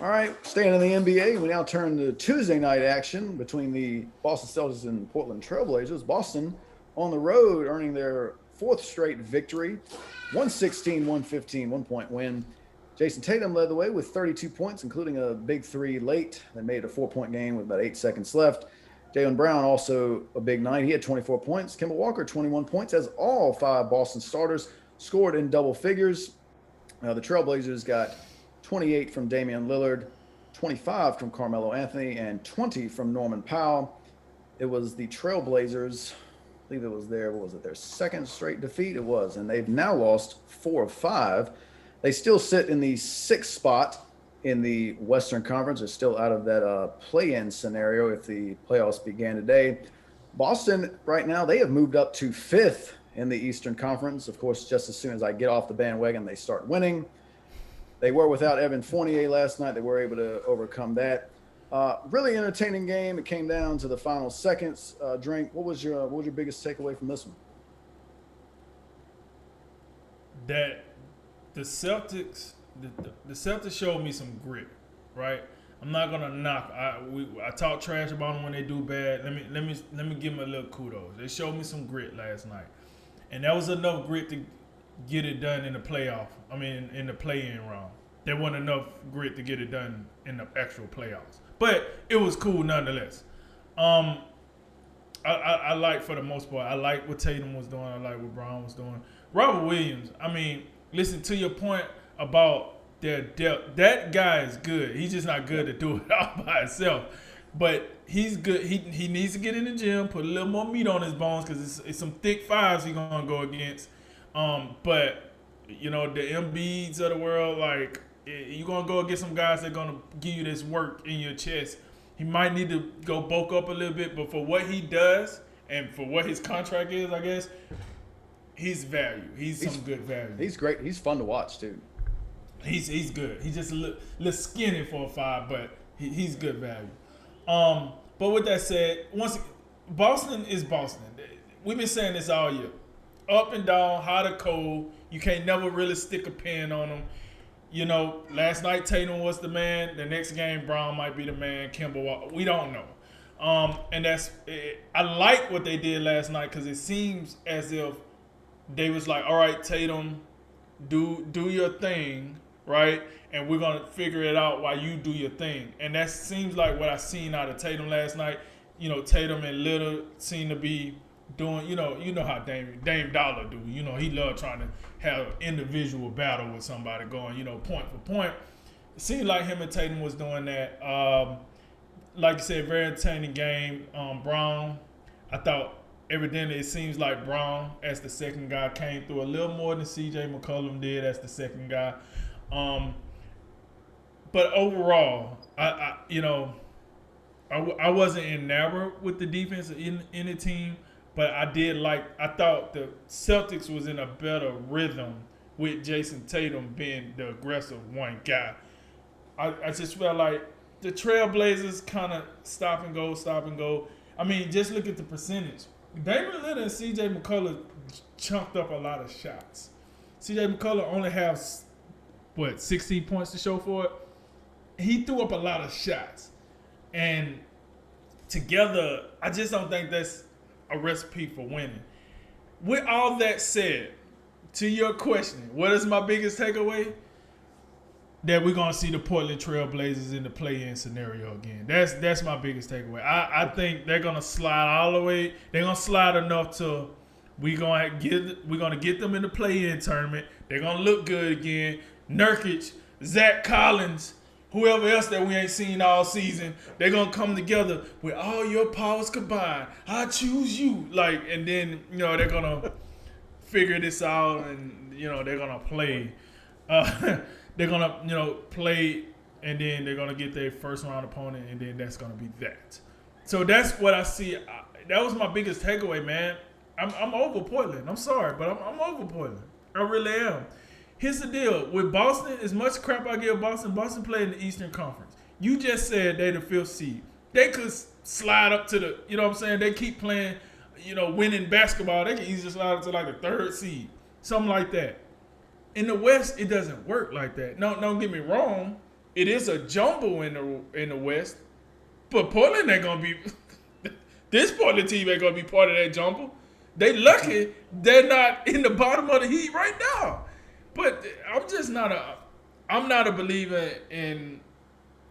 All right, staying in the NBA, we now turn to Tuesday night action between the Boston Celtics and Portland Trailblazers. Boston on the road earning their fourth straight victory, 116, 115, 1 point win. Jason Tatum led the way with 32 points, including a big three late that made it a 4 point game with about 8 seconds left. Jaylen Brown also a big night. He had 24 points. Kemba Walker, 21 points, as all five Boston starters scored in double figures. The Trailblazers got 28 from Damian Lillard, 25 from Carmelo Anthony, and 20 from Norman Powell. It was the Trailblazers, I believe it was their second straight defeat? It was, and they've now lost 4 of 5. They still sit in the 6th spot in the Western Conference. They're still out of that play-in scenario if the playoffs began today. Boston, right now, they have moved up to 5th in the Eastern Conference. Of course, just as soon as I get off the bandwagon, they start winning. They were without Evan Fournier last night. They were able to overcome that. Really entertaining game. It came down to the final seconds. Drink, what was your biggest takeaway from this one? That the Celtics showed me some grit, right? I'm not gonna knock. I talk trash about them when they do bad. Let me give them a little kudos. They showed me some grit last night, and that was enough grit to get it done in the playoff. I mean, in the play-in round. There wasn't enough grit to get it done in the actual playoffs. But it was cool nonetheless. I like, for the most part, I like what Tatum was doing. I like what Brown was doing. Robert Williams, I mean, listen to your point about their depth. That guy is good. He's just not good to do it all by himself. But he's good. He needs to get in the gym, put a little more meat on his bones, because it's some thick fives he's going to go against. But, you know, the Embiids of the world, like, you're going to go against some guys that are going to give you this work in your chest. He might need to go bulk up a little bit, but for what he does and for what his contract is, I guess, he's value. He's some good value. He's great. He's fun to watch, too. He's good. He's just a little skinny for a 5, but he's good value. But with that said, Boston is Boston. We've been saying this all year. Up and down, hot or cold. You can't never really stick a pin on them. You know, last night Tatum was the man. The next game, Brown might be the man. Kemba Walker. We don't know. And I like what they did last night, because it seems as if they was like, all right, Tatum, do your thing, right? And we're going to figure it out while you do your thing. And that seems like what I seen out of Tatum last night. You know, Tatum and Lillard seem to be doing, you know how Dame Dollar do. You know, he loved trying to have an individual battle with somebody going, you know, point for point. It seemed like him and Tatum was doing that. Like you said, very entertaining game. Brown, I thought evidently it seems like Brown, as the second guy, came through a little more than C.J. McCollum did as the second guy. But overall, I wasn't enamored with the defense in the team. But I thought the Celtics was in a better rhythm with Jason Tatum being the aggressive one guy. I just felt like the Trailblazers kind of stop and go. I mean, just look at the percentage. Damian Lillard and C.J. McCollum chunked up a lot of shots. C.J. McCollum only has, 16 points to show for it? He threw up a lot of shots. And together, I just don't think that's a recipe for winning. With all that said, to your question, what is my biggest takeaway? That we're gonna see the Portland Trailblazers in the play-in scenario again. That's my biggest takeaway. I think they're gonna slide all the way. They're gonna slide enough to we're gonna get them in the play-in tournament. They're gonna look good again. Nurkic, Zach Collins, whoever else that we ain't seen all season, they're going to come together with all your powers combined. I choose you. And then, they're going to figure this out, and, they're going to play. They're going to, play, and then they're going to get their first-round opponent, and then that's going to be that. So that's what I see. That was my biggest takeaway, man. I'm over Portland. I'm sorry, but I'm over Portland. I really am. Here's the deal. With Boston, as much crap I give Boston played in the Eastern Conference. You just said they the 5th seed. They could slide up to the, you know what I'm saying? They keep playing, winning basketball. They can easily slide up to like the 3rd seed. Something like that. In the West, it doesn't work like that. No, don't get me wrong. it is a jumble in the West, but Portland ain't gonna be. This Portland team ain't gonna be part of that jumble. They lucky they're not in the bottom of the heat right now. But I'm not a believer in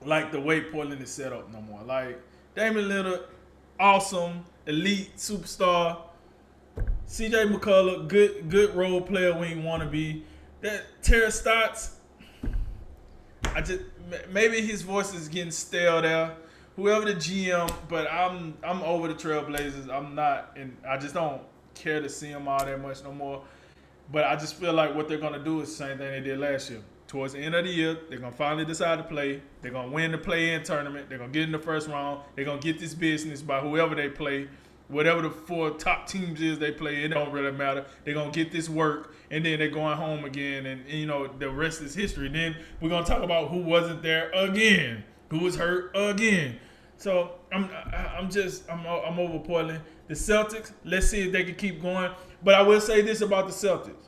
like the way Portland is set up no more. Like Damian Lillard, awesome, elite superstar. CJ McCullough, good role player when you want to be. That Terry Stotts, maybe his voice is getting stale there. Whoever the GM, but I'm over the Trailblazers. I'm not, and I just don't care to see them all that much no more. But I just feel like what they're gonna do is the same thing they did last year. Towards the end of the year, they're gonna finally decide to play. They're gonna win the play-in tournament. They're gonna get in the first round. They're gonna get this business by whoever they play. Whatever the 4 top teams is they play, it don't really matter. They're going to get this work, and then they're going home again, and the rest is history. Then we're going to talk about who wasn't there again, who was hurt again. So I'm over Portland. The Celtics, let's see if they can keep going. But I will say this about the Celtics.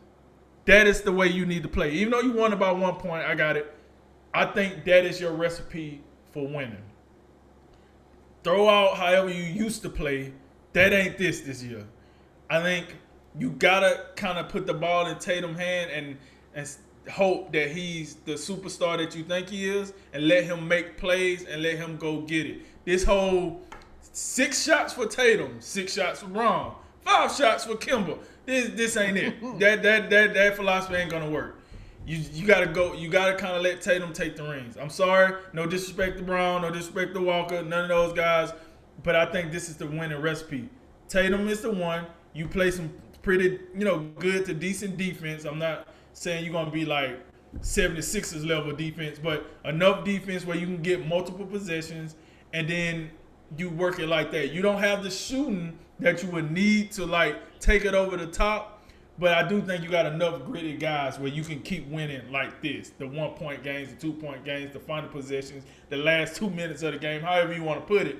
That is the way you need to play. Even though you won by 1 point, I got it. I think that is your recipe for winning. Throw out however you used to play. That ain't this year. I think you gotta kind of put the ball in Tatum's hand and hope that he's the superstar that you think he is, and let him make plays and let him go get it. This whole 6 shots for Tatum, 6 shots for Brown, 5 shots for Kimber. This ain't it. That philosophy ain't gonna work. You gotta go. You gotta kind of let Tatum take the reins. I'm sorry, no disrespect to Brown, no disrespect to Walker, none of those guys. But I think this is the winning recipe. Tatum is the one. You play some pretty, good to decent defense. I'm not saying you're going to be like 76ers level defense, but enough defense where you can get multiple possessions, and then you work it like that. You don't have the shooting that you would need to, like, take it over the top, but I do think you got enough gritty guys where you can keep winning like this. The 1 point games, the 2 point games, the final possessions, the last 2 minutes of the game, however you want to put it.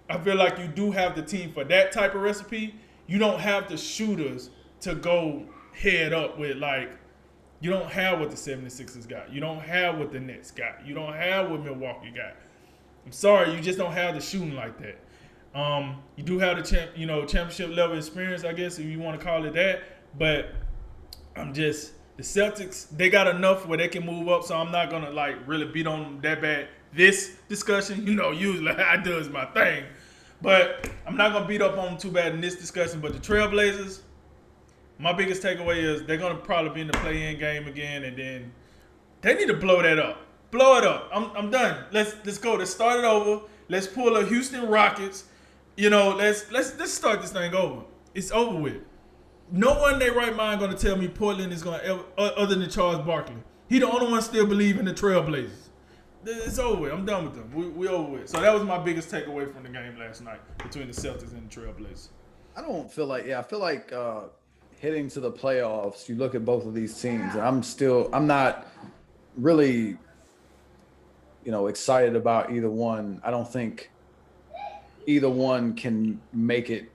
I feel like you do have the team for that type of recipe. You don't have the shooters to go head up with, like, you don't have what the 76ers got. You don't have what the Nets got. You don't have what Milwaukee got. I'm sorry, you just don't have the shooting like that. You do have the championship level experience, I guess, if you want to call it that. But the Celtics, they got enough where they can move up, so I'm not going to, like, really beat on them that bad. This discussion, usually I do is my thing. But I'm not going to beat up on them too bad in this discussion. But the Trailblazers, my biggest takeaway is they're going to probably be in the play-in game again, and then they need to blow that up. Blow it up. I'm done. Let's go. Let's start it over. Let's pull a Houston Rockets. Let's start this thing over. It's over with. No one in their right mind going to tell me Portland is going to, other than Charles Barkley. He the only one still believe in the Trailblazers. It's over with. I'm done with them. We over with. So that was my biggest takeaway from the game last night between the Celtics and the Trailblazers. I don't feel like, I feel like heading to the playoffs, you look at both of these teams, and I'm not really, excited about either one. I don't think either one can make it,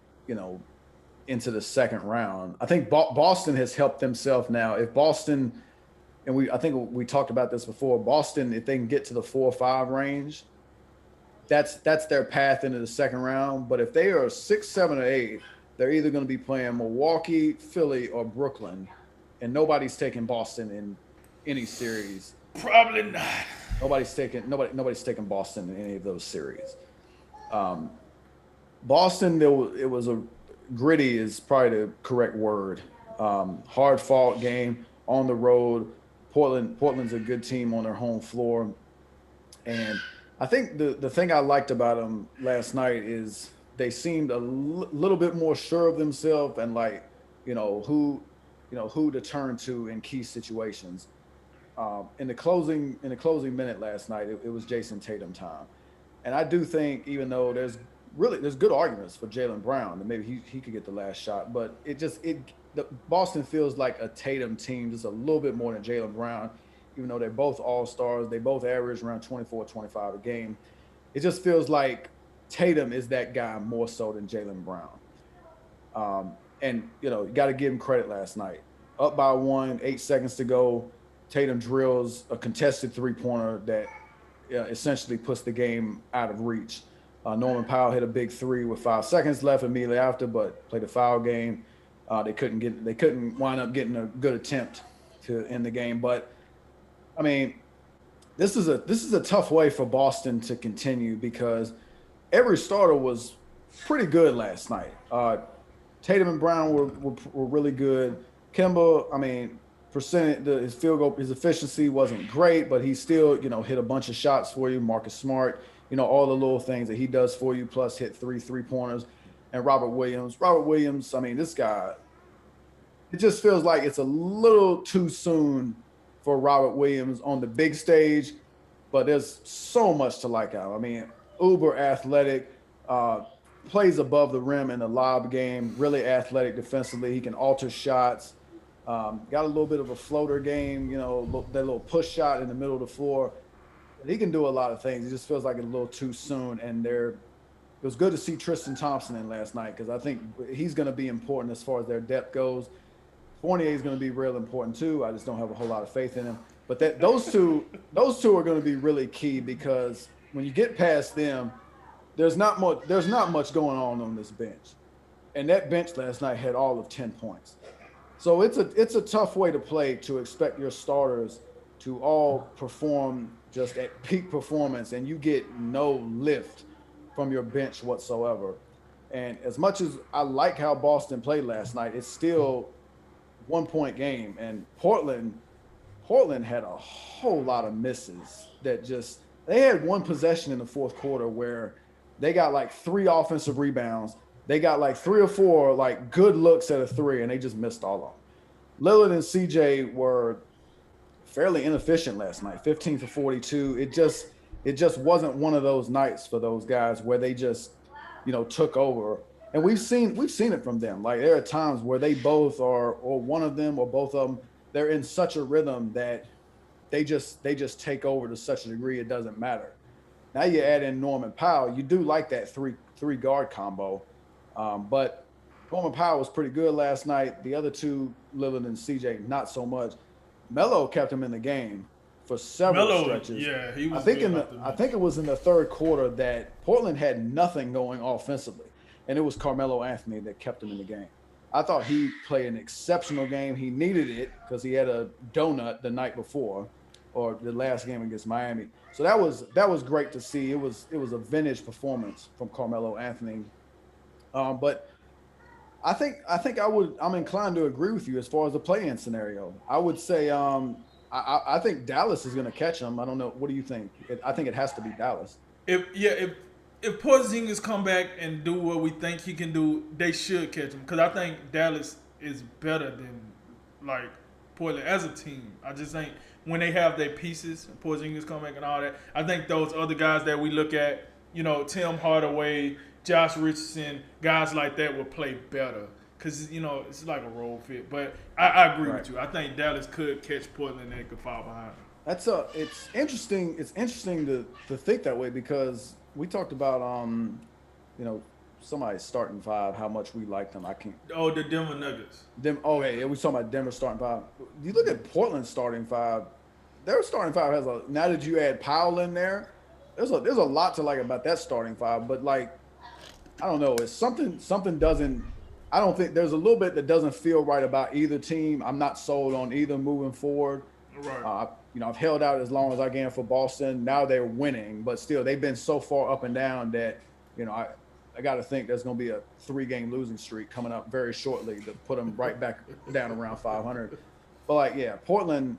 into the second round. I think Boston has helped themselves now. If Boston, and I think we talked about this before, Boston, if they can get to the 4 or 5 range, that's their path into the second round. But if they are 6, 7, or 8, they're either going to be playing Milwaukee, Philly, or Brooklyn, and nobody's taking Boston in any series. Probably not. Nobody's taking Boston in any of those series. Boston, it was a gritty is probably the correct word. Hard fought game on the road. Portland's a good team on their home floor, and I think the thing I liked about them last night is they seemed a little bit more sure of themselves and who to turn to in key situations. In the closing minute last night, it was Jason Tatum time, and I do think even though there's good arguments for Jaylen Brown and maybe he could get the last shot, but Boston feels like a Tatum team just a little bit more than Jaylen Brown, even though they're both all-stars. They both average around 24, 25 a game. It just feels like Tatum is that guy more so than Jaylen Brown. And you got to give him credit last night. Up by 1, 8 seconds to go, Tatum drills a contested three-pointer that essentially puts the game out of reach. Norman Powell hit a big three with 5 seconds left immediately after, but played a foul game. They couldn't wind up getting a good attempt to end the game. But I mean, this is a tough way for Boston to continue because every starter was pretty good last night. Tatum and Brown were really good. Kemba, I mean, his field goal, his efficiency wasn't great, but he still, hit a bunch of shots for you. Marcus Smart, all the little things that he does for you, plus hit 3 3-pointers. And Robert Williams, I mean, this guy, it just feels like it's a little too soon for Robert Williams on the big stage, but there's so much to like out. I mean, uber athletic, plays above the rim in the lob game, really athletic defensively. He can alter shots. Got a little bit of a floater game, that little push shot in the middle of the floor. He can do a lot of things. It just feels like a little too soon. And it was good to see Tristan Thompson in last night because I think he's going to be important as far as their depth goes. Fournier is going to be real important too. I just don't have a whole lot of faith in him. But those two are going to be really key because when you get past them, there's not much going on this bench. And that bench last night had all of 10 points. So it's a tough way to play to expect your starters to all perform just at peak performance and you get no lift from your bench whatsoever. And as much as I like how Boston played last night, it's still 1-point game. And Portland had a whole lot of misses they had one possession in the fourth quarter where they got like 3 offensive rebounds. They got like 3 or 4 like good looks at a 3, and they just missed all of them. Lillard and CJ were fairly inefficient last night, 15 for 42. It just wasn't one of those nights for those guys where they just, took over. And we've seen it from them. Like there are times where they both are, or one of them or both of them, they're in such a rhythm that they just take over to such a degree it doesn't matter. Now you add in Norman Powell. You do like that three guard combo, but Norman Powell was pretty good last night. The other two, Lillard and CJ, not so much. Melo kept him in the game for several stretches. Yeah, he was. I think it was in the third quarter that Portland had nothing going offensively, and it was Carmelo Anthony that kept him in the game. I thought he played an exceptional game. He needed it because he had a donut the night before, or the last game against Miami. So that was great to see. It was a vintage performance from Carmelo Anthony. But I think I'm inclined to agree with you as far as the play-in scenario. I would say I think Dallas is going to catch him. I don't know. What do you think? I think it has to be Dallas. If Porzingis come back and do what we think he can do, they should catch him because I think Dallas is better than like Portland as a team. I just think when they have their pieces, Porzingis come back and all that, I think those other guys that we look at, Tim Hardaway, Josh Richardson, guys like that will play better because it's like a role fit. But I agree with you. I think Dallas could catch Portland and they could fall behind them. It's interesting. It's interesting to think that way because we talked about somebody's starting 5, how much we like them. The Denver Nuggets. Yeah, we was talking about Denver starting 5. You look at Portland's starting 5. Their starting 5 has now that you add Powell in there, there's a lot to like about that starting 5. But like, I don't know, it's something doesn't. I don't think there's a little bit that doesn't feel right about either team. I'm not sold on either moving forward. Right. I've held out as long as I can for Boston. Now they're winning, but still they've been so far up and down that, I got to think there's going to be a 3-game losing streak coming up very shortly to put them right back down around 500. But Portland,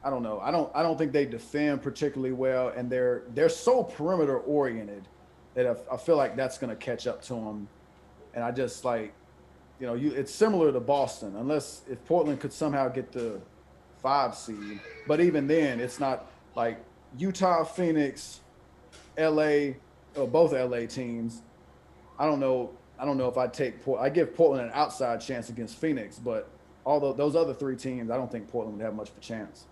I don't know. I don't think they defend particularly well, and they're so perimeter oriented that I feel like that's going to catch up to them. And I just it's similar to Boston, unless if Portland could somehow get the 5 seed. But even then, it's not like Utah, Phoenix, LA, or both LA teams. I don't know if I give Portland an outside chance against Phoenix, but although those other 3 teams, I don't think Portland would have much of a chance.